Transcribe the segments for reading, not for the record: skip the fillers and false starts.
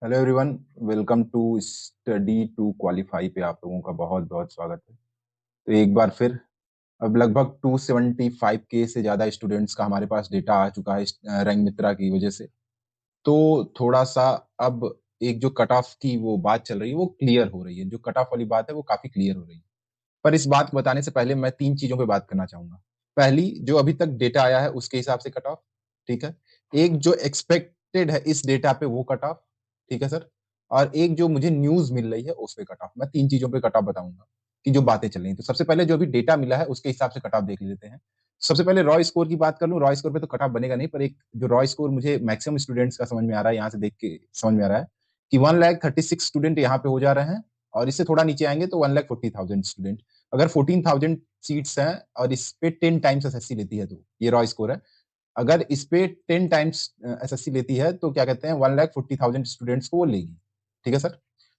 Hello everyone. Welcome to study to qualify पे आप लोगों का बहुत बहुत स्वागत है। तो एक बार फिर अब लगभग 275 के से ज़्यादा स्टूडेंट्स का हमारे पास डेटा आ चुका है इस रैंक मित्रा की वजह से। तो थोड़ा सा अब एक जो कट ऑफ की वो बात चल रही है वो क्लियर हो रही है। जो कट ऑफ वाली बात है वो काफ़ी क्लियर हो रही है। पर इस बात को बताने से पहले मैं 3 चीज़ों पे बात करना चाहूँगा। पहली, जो अभी तक डेटा आया है उसके हिसाब से कट ऑफ, ठीक है? एक जो एक्सपेक्टेड है इस डेटा पे वो कट ऑफ, ठीक है सर? और एक जो मुझे न्यूज़ मिल रही है उस पे कट ऑफ। मैं 3 चीज़ों पे कट ऑफ बताऊँगा कि जो बातें चल रही हैं। तो सबसे पहले जो अभी डेटा मिला है उसके हिसाब से कट ऑफ देख लेते हैं। सबसे पहले रॉ स्कोर की बात कर लूँ। रॉ स्कोर पे तो कट ऑफ बनेगा नहीं, पर एक जो रॉ स्कोर मुझे मैक्सिमम स्टूडेंट्स का समझ में आ रहा है, यहाँ से देख के समझ में आ रहा है कि 1,36,000 स्टूडेंट यहाँ पे हो जा रहे हैं और इससे थोड़ा नीचे आएँगे तो 1,40,000 स्टूडेंट। अगर 14,000 सीट्स हैं और इस पे 10 टाइम्स एसएससी लेती है तो ये रॉ स्कोर है। अगर इस पे 10 टाइम्स एसएससी लेती है तो क्या कहते हैं 1,40,000 स्टूडेंट्स को वो लेगी। ठीक है सर?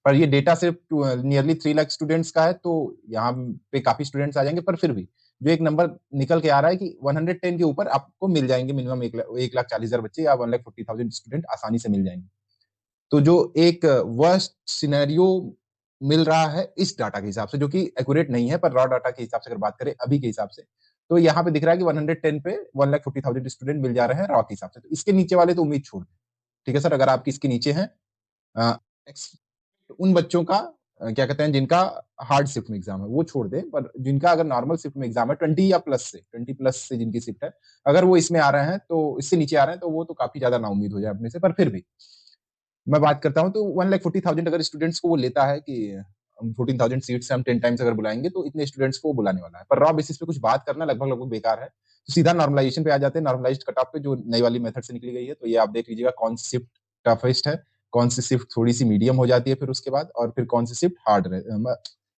पर ये डेटा सिर्फ नियरली 3 लाख स्टूडेंट्स का है तो यहाँ पे काफ़ी स्टूडेंट्स आ जाएँगे, पर फिर भी जो एक नंबर निकल के आ रहा है कि 110 के ऊपर आपको मिल जाएँगे मिनिमम 1,40,000 बच्चे या 1,40,000 स्टूडेंट आसानी से मिल जाएँगे। तो जो एक वर्स्ट सिनेरियो मिल रहा है इस डाटा के हिसाब से, जो कि एक्यूरेट नहीं है, पर रॉ डाटा के हिसाब से अगर बात करें अभी के हिसाब से, तो यहाँ पे दिख रहा है कि 110 पे 1,40,000 स्टूडेंट मिल जा रहे हैं रॉ के हिसाब से। तो इसके नीचे वाले तो उम्मीद छोड़ दें। ठीक है सर? अगर आपकी इसके नीचे हैं उन बच्चों का क्या कहते हैं जिनका हार्ड शिफ्ट में एग्जाम है वो छोड़ दें, पर जिनका अगर नॉर्मल शिफ्ट में एग्जाम है 20 प्लस से जिनकी शिफ्ट है, अगर वो इसमें आ रहे हैं तो इससे नीचे आ रहे हैं तो वो तो काफी ज्यादा नाउम्मीद हो जाए अपने से। पर फिर भी मैं बात करता हूँ तो 1,40,000 अगर स्टूडेंट्स को वो लेता है कि 14,000 सीट्स से हम 10 टाइम्स अगर बुलाएंगे तो इतने स्टूडेंट्स को बुलाने वाला है। पर रॉ बेसिस पे कुछ बात करना लगभग लगभग बेकार है। तो सीधा नॉर्मलाइजेशन पे आ जाते हैं। नॉर्मलाइज्ड कट ऑफ पे जो नई वाली मेथड से निकली गई है, तो ये आप देख लीजिएगा कौन सी शिफ्ट टफेस्ट है, कौन सी शिफ्ट थोड़ी सी मीडियम हो जाती है फिर उसके बाद, और फिर कौन सी शिफ्ट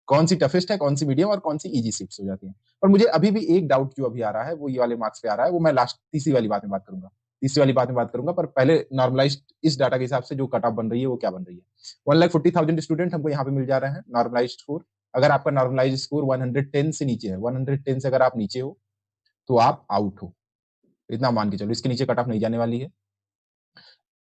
कौन सी टफेस्ट है, कौन सी मीडियम और कौन सी इजी शिफ्ट हो जाती है। पर मुझे अभी भी एक डाउट जो अभी आ रहा है वो ये वाले मार्क्स पे आ रहा है, वो मैं लास्ट तीसरी वाली बात में बात करूंगा। तीसरी वाली बात में बात करूंगा, पर पहले नॉर्मलाइज्ड इस डाटा के हिसाब से जो कट ऑफ बन रही है वो क्या बन रही है। 1,40,000 स्टूडेंट हमको यहाँ पे मिल जा रहे हैं नॉर्मलाइज्ड स्कोर। अगर आपका नॉर्मलाइज्ड स्कोर 110 से नीचे है, 110 से अगर आप नीचे हो तो आप आउट हो। इतना मान के चलो, इसके नीचे कट ऑफ नहीं जाने वाली है।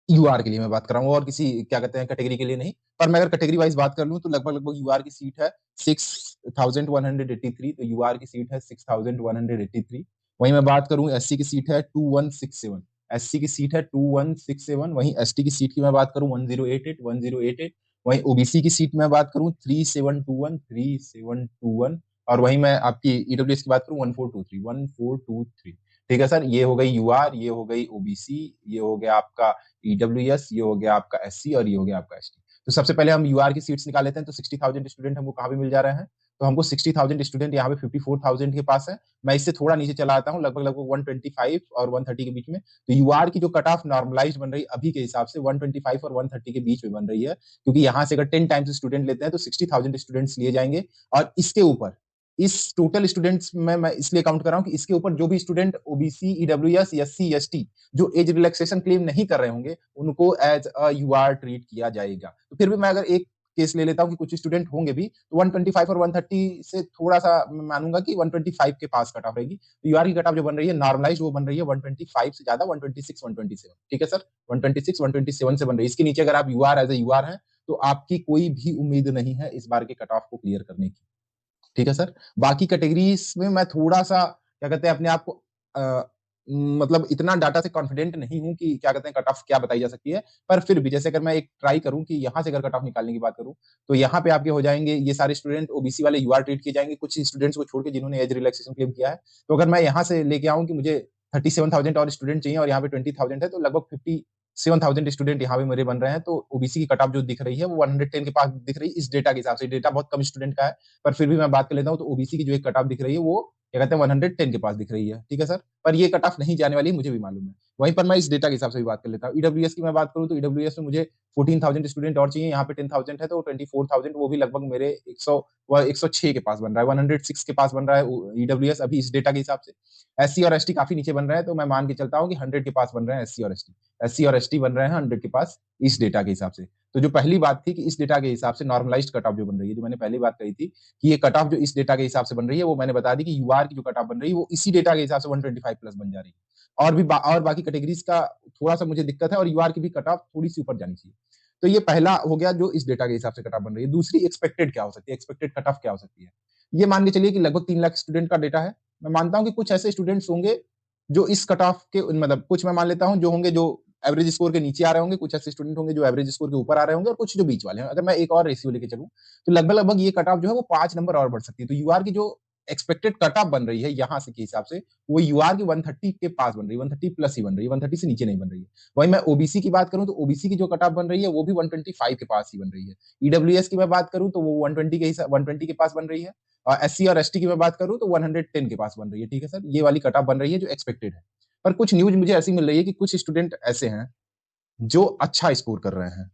यूआर के लिए मैं बात कर रहा हूँ और किसी क्या कहते हैं कैटेगरी के लिए नहीं। पर मैं अगर कैटेगरी वाइज बात कर लूँ तो लगभग लगभग यूआर की सीट है 6,183। तो यूआर की सीट है 6,183। वहीं मैं बात करूं एससी की सीट है 2,167। एससी की सीट है 2,167। वहीं एसटी की सीट की मैं बात करूं 1,088। वहीं ओबीसी की सीट में बात करूं 3,721। और वहीं मैं आपकी ईडब्ल्यूएस की बात करूं 1,423। ठीक है सर, ये हो गई यूआर, ये हो गई ओबीसी, ये हो गया आपका ईडब्ल्यूएस, ये हो गया आपका एससी और ये हो गया आपका एसटी। तो सबसे पहले हम यूआर की सीट्स निकाल लेते हैं। तो 60,000 स्टूडेंट हमको कहाँ पे मिल जा रहे हैं, तो हमको 60,000 स्टूडेंट यहाँ पे 54,000 के पास है। मैं इससे थोड़ा नीचे चला आता हूँ, लगभग लगभग 125 और 130 के बीच में। तो यूआर की जो कट ऑफ नॉर्मलाइज बन रही है अभी के हिसाब से 125 और 130 के बीच में बन रही है, क्योंकि यहाँ से अगर 10 टाइम्स स्टूडेंट लेते हैं तो 60,000 स्टूडेंट्स लिए जाएंगे। और इसके ऊपर इस टोटल स्टूडेंट्स में मैं इसलिए काउंट कर रहा हूं कि इसके ऊपर जो भी student OBC EWS SC ST जो एज रिलैक्सेशन क्लेम नहीं कर रहे होंगे उनको एज अ यूआर ट्रीट किया जाएगा। तो फिर भी मैं अगर एक केस ले लेता हूं कि कुछ स्टूडेंट होंगे भी, तो 125 और 130 से थोड़ा सा मैं मानूंगा कि 125 के पास कट ऑफ रहेगी। तो यूआर की कट ऑफ जो बन रही है नॉर्मलाइज वो बन रही है 125 से ज्यादा 126 127। ठीक है सर, 126 127 से बन रही है। इसके नीचे अगर आप यूआर एज ए यूआर हैं तो आपकी कोई भी उम्मीद नहीं है इस बार के कट ऑफ को क्लियर करने की। ठीक है सर। बाकी कैटेगरीज में मैं थोड़ा सा क्या कहते हैं अपने आप को मतलब इतना डाटा से कॉन्फिडेंट नहीं हूं कि क्या कहते हैं कट ऑफ क्या बताई जा सकती है। पर फिर भी जैसे अगर मैं एक ट्राई करूं कि यहाँ से अगर कट ऑफ निकालने की बात करूं तो यहाँ पे आपके हो जाएंगे ये सारे स्टूडेंट ओबीसी वाले यूआर ट्रीट किए जाएंगे, कुछ स्टूडेंट्स को छोड़ के जिन्होंने एज रिलैक्सेशन क्लेम किया है। तो अगर मैं यहाँ से लेके आऊं कि मुझे 37,000 और स्टूडेंट चाहिए और यहाँ पे 20,000 है, तो लगभग 57,000 स्टूडेंट यहाँ पे मेरे बन रहे हैं। तो ओबीसी की कट ऑफ जो दिख रही है वो 110 के पास दिख रही है इस डेटा के हिसाब से। डेटा बहुत कम स्टूडेंट का है, पर फिर भी मैं बात कर लेता हूँ तो ओबीसी की जो एक कट ऑफ दिख रही है वो क्या कहते हैं 110 के पास दिख रही है। ठीक है सर, पर ये कट ऑफ नहीं जाने वाली मुझे भी मालूम है। वहीं पर मैं इस डेटा के हिसाब से भी बात कर लेता हूँ। ईडब्ल्यूएस की मैं बात करूँ तो ईडब्ल्यूएस में मुझे 14,000 स्टूडेंट और चाहिए, यहाँ पे 10,000 है तो 24,000 वो भी लगभग मेरे 106 के पास बन रहा है, 106 के पास बन रहा है ईडब्ल्यूएस अभी इस डेटा के हिसाब से। एससी और एसटी काफी नीचे बन रहे हैं, तो मैं मान के चलता हूँ कि 100 के पास बन रहे हैं एससी और एसटी बन रहे हैं 100 के पास इस डेटा के हिसाब से। तो जो पहली बात थी कि इस डेटा के हिसाब से नॉर्मलाइज्ड कट ऑफ जो बन रही है, जो मैंने पहली बात कही थी कि ये कट ऑफ जो इस डेटा के हिसाब से बन रही है वो मैंने बता दी कि यूआर की जो कट ऑफ बन रही है वो इसी डेटा के हिसाब से 125 प्लस बन जा रही है। और बाकी कैटेगरीज का थोड़ा सा मुझे दिक्कत है और यूआर की भी कट ऑफ थोड़ी सी ऊपर जानी चाहिए। तो ये पहला हो गया जो इस डेटा के हिसाब से कट ऑफ बन रही है। दूसरी एक्सपेक्टेड क्या हो सकती है, एक्सपेक्टेड कट ऑफ क्या हो सकती है। ये मान के चलिए कि लगभग 3 लाख स्टूडेंट का डेटा है। मैं मानता हूं कि कुछ ऐसे स्टूडेंट्स होंगे जो इस कट ऑफ के, मतलब कुछ मैं मान लेता हूं जो होंगे जो एवरेज स्कोर के नीचे आ रहे होंगे, कुछ ऐसे स्टूडेंट होंगे जो एवरेज स्कोर के ऊपर आ रहे होंगे, और कुछ जो बीच वाले हैं। अगर मैं एक और रेशियो लेके चलूं तो लगभग लगभग ये कट ऑफ जो है वो 5 नंबर और बढ़ सकती है। तो यूआर की जो एक्सपेक्टेड कट ऑफ बन रही है यहाँ से के हिसाब से, वो यूआर की 130 के पास बन रही है, 130 प्लस ही बन रही है, 130 से नीचे नहीं बन रही है। वहीं मैं ओबीसी की बात करूं तो ओबीसी की जो कट ऑफ बन रही है वो भी 125 के पास ही बन रही है। ईडब्ल्यूएस की मैं बात करूं तो वो 120 के पास बन रही है। और एससी और एसटी की मैं बात करूं तो 110 के पास बन रही है। ठीक है सर, ये वाली कट ऑफ बन रही है जो एक्सपेक्टेड है। पर कुछ न्यूज मुझे ऐसी मिल रही है कि कुछ स्टूडेंट ऐसे हैं जो अच्छा स्कोर कर रहे हैं,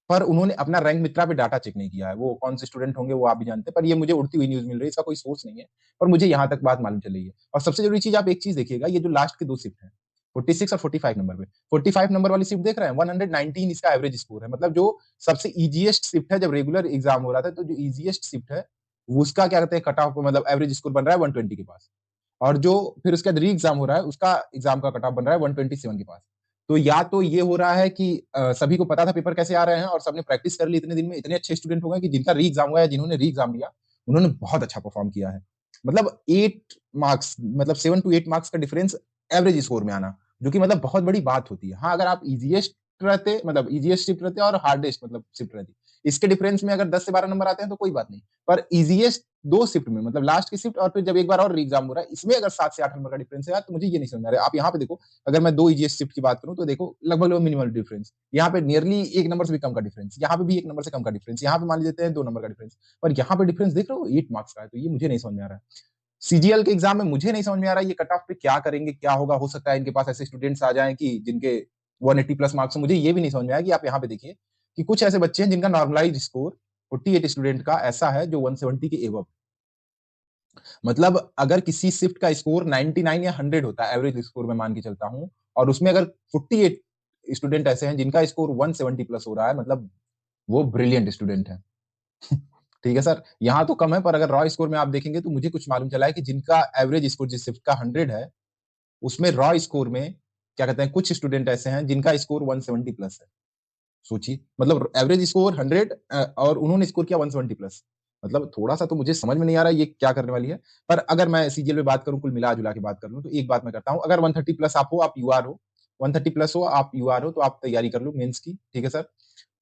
पर उन्होंने अपना रैंक मित्रा पे डाटा चेक नहीं किया है। वो कौन से स्टूडेंट होंगे वो आप भी जानते हैं, पर ये मुझे उड़ती हुई न्यूज मिल रही है, इसका कोई सोर्स नहीं है, पर मुझे यहाँ तक बात मालूम चल रही है। और सबसे जरूरी चीज, आप एक चीज देखिएगा, ये जो लास्ट के 2 शिफ्ट है 46 और 45 नंबर पे, 45 नंबर वाली शिफ्ट देख रहे हैं, 119 इसका एवरेज स्कोर है। मतलब जो सबसे इजीएस्ट शिफ्ट है, जब रेगुलर एग्जाम हो रहा था तो जो इजीएस्ट शिफ्ट है उसका क्या कहते हैं कट ऑफ, मतलब एवरेज स्कोर बन रहा है 120 के पास। और जो फिर उसके बाद री एग्जाम हो रहा है उसका एग्जाम का कट ऑफ बन रहा है 127 के पास। तो या तो ये हो रहा है कि सभी को पता था पेपर कैसे आ रहे हैं और सबने प्रैक्टिस कर ली इतने दिन में, इतने अच्छे स्टूडेंट हो गए कि जिनका री एग्जाम हुआ है, जिन्होंने री एग्जाम दिया उन्होंने बहुत अच्छा परफॉर्म किया है। मतलब 8 मार्क्स, मतलब 7 to 8 मार्क्स का डिफरेंस एवरेज स्कोर में आना, जो कि मतलब बहुत बड़ी बात होती है। हाँ, अगर आप इजीएस्ट रहते, मतलब इजीएस्ट शिफ्ट रहते और हार्डेस्ट मतलब शिफ्ट रहती, इसके डिफरेंस में अगर 10 से 12 नंबर आते हैं तो कोई बात नहीं। पर इजीएस्ट 2 शिफ्ट में, मतलब लास्ट की शिफ्ट और फिर जब एक बार और री एग्जाम हो रहा है, इसमें अगर 7 से 8 नंबर का डिफरेंस है तो मुझे ये नहीं समझ आ रहा है। आप यहाँ पे देखो, अगर मैं 2 ईजीएस शिफ्ट की बात करूं तो देखो लगभग लगभग मिनिमल डिफरेंस, यहाँ पे नियरली 1 नंबर से भी कम का डिफरेंस, यहाँ पे भी 1 नंबर से कम का डिफरेंस, यहाँ पे मान लेते हैं 2 नंबर का डिफरेंस, पर यहाँ पे डिफरेंस देख रहे हो 8 मार्क्स का है। तो ये मुझे नहीं समझ में आ रहा है। सीजीएल के एग्जाम में मुझे नहीं समझ में आ रहा है ये कट ऑफ पे क्या करेंगे, क्या होगा। हो सकता है इनके पास ऐसे स्टूडेंट्स आ जाएं कि जिनके 180 प्लस मार्क्स। मुझे ये भी नहीं समझ में आया कि आप यहाँ पे देखिए कि कुछ ऐसे बच्चे हैं जिनका नॉर्मलाइज स्कोर 48 स्टूडेंट का ऐसा है जो 170 के एवब। मतलब अगर किसी शिफ्ट का स्कोर 99 या 100 होता है, एवरेज स्कोर में मान के चलता हूं, और उसमें अगर 48 स्टूडेंट ऐसे हैं जिनका स्कोर 170 प्लस हो रहा है, मतलब वो ब्रिलियंट स्टूडेंट है। ठीक है सर, यहाँ तो कम है, पर अगर रॉ स्कोर में आप देखेंगे तो मुझे कुछ मालूम चला है कि जिनका एवरेज स्कोर जिस शिफ्ट का 100 है, उसमें रॉ स्कोर में क्या कहते हैं कुछ स्टूडेंट ऐसे हैं जिनका स्कोर 170 प्लस है। सोचिए, मतलब एवरेज स्कोर 100 और उन्होंने स्कोर किया 170 प्लस। मतलब थोड़ा सा तो मुझे समझ में नहीं आ रहा ये क्या करने वाली है। पर अगर मैं सीजीएल में बात करूं, कुल मिला जुला के बात कर लूं, तो एक बात मैं करता हूं, अगर 130 प्लस आप हो, आप यूआर हो, 130 प्लस हो, आप यूआर हो, तो आप तैयारी कर लो मेंस की। ठीक है सर,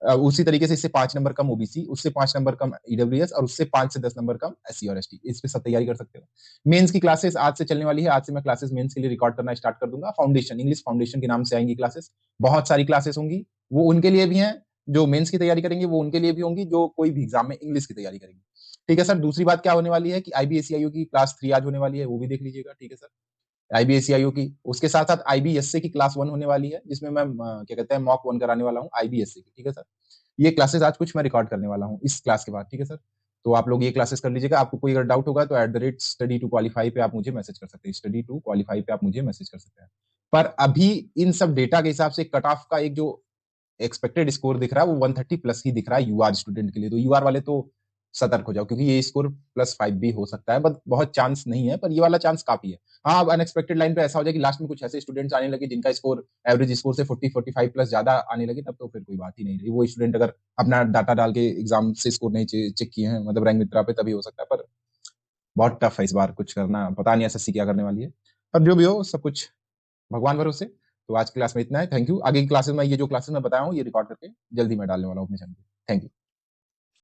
उसी तरीके से इससे 5 नंबर कम ओबीसी, उससे 5 नंबर कम ईडब्ल्यूएस, और उससे 5 से 10 नंबर कम एससी और एसटी, इस पे सब तैयारी कर सकते हो। मेंस की क्लासेस आज से चलने वाली है, आज से मैं क्लासेस मेंस के लिए रिकॉर्ड करना स्टार्ट कर दूंगा। फाउंडेशन, इंग्लिश फाउंडेशन के नाम से आएंगी क्लासेस, बहुत सारी क्लासेस होंगी। वो उनके लिए भी हैं जो मेंस की तैयारी करेंगे, वो उनके लिए भी होंगी जो कोई भी एग्जाम में इंग्लिश की तैयारी करेंगे। ठीक है सर, दूसरी बात क्या होने वाली है कि आईबीएससीआईओ की क्लास 3 आज होने वाली है, वो भी देख लीजिएगा। ठीक है सर, आईबीएससीआईओ की, उसके साथ साथ आईबीएससी की क्लास 1 होने वाली है, जिसमें मैं क्या कहते हैं मॉक 1 कराने वाला हूँ आईबीएससी की। ठीक है सर, ये क्लासेस आज कुछ मैं रिकॉर्ड करने वाला हूँ इस क्लास के बाद। ठीक है सर, तो आप लोग ये क्लासेस कर लीजिएगा। आपको कोई अगर डाउट होगा तो @study2qualify पे आप मुझे मैसेज कर सकते हैं, study2qualify पे आप मुझे मैसेज कर सकते हैं। पर अभी इन सब डेटा के हिसाब से कट ऑफ का एक जो एक्सपेक्टेड स्कोर दिख रहा है वो 130 प्लस ही दिख रहा है यूआर स्टूडेंट के लिए। तो यूआर वाले तो सतर्क हो जाओ, क्योंकि ये स्कोर +5 भी हो सकता है, बट बहुत चांस नहीं है, पर ये वाला चांस काफी है। हाँ, अब अनएक्सपेक्टेड लाइन पे ऐसा हो जाए कि लास्ट में कुछ ऐसे स्टूडेंट्स आने लगे जिनका स्कोर एवरेज स्कोर से 40-45 प्लस ज्यादा आने लगे, तब तो फिर कोई बात ही नहीं रही। वो स्टूडेंट अगर अपना डाटा डाल के एग्जाम से स्कोर नहीं चेक किए हैं, मतलब रैंक मित्रा पे, तभी हो सकता है। पर बहुत टफ है इस बार कुछ करना, पता नहीं एसएससी क्या करने वाली है। पर जो भी हो, सब कुछ भगवान भरोसे। तो आज की क्लास में इतना है, थैंक यू। आगे की क्लासेस में ये जो क्लासेस मैं बताया हूँ ये रिकॉर्ड करके जल्दी मैं डालने वाला हूँ अपने चैनल पे। Thank you.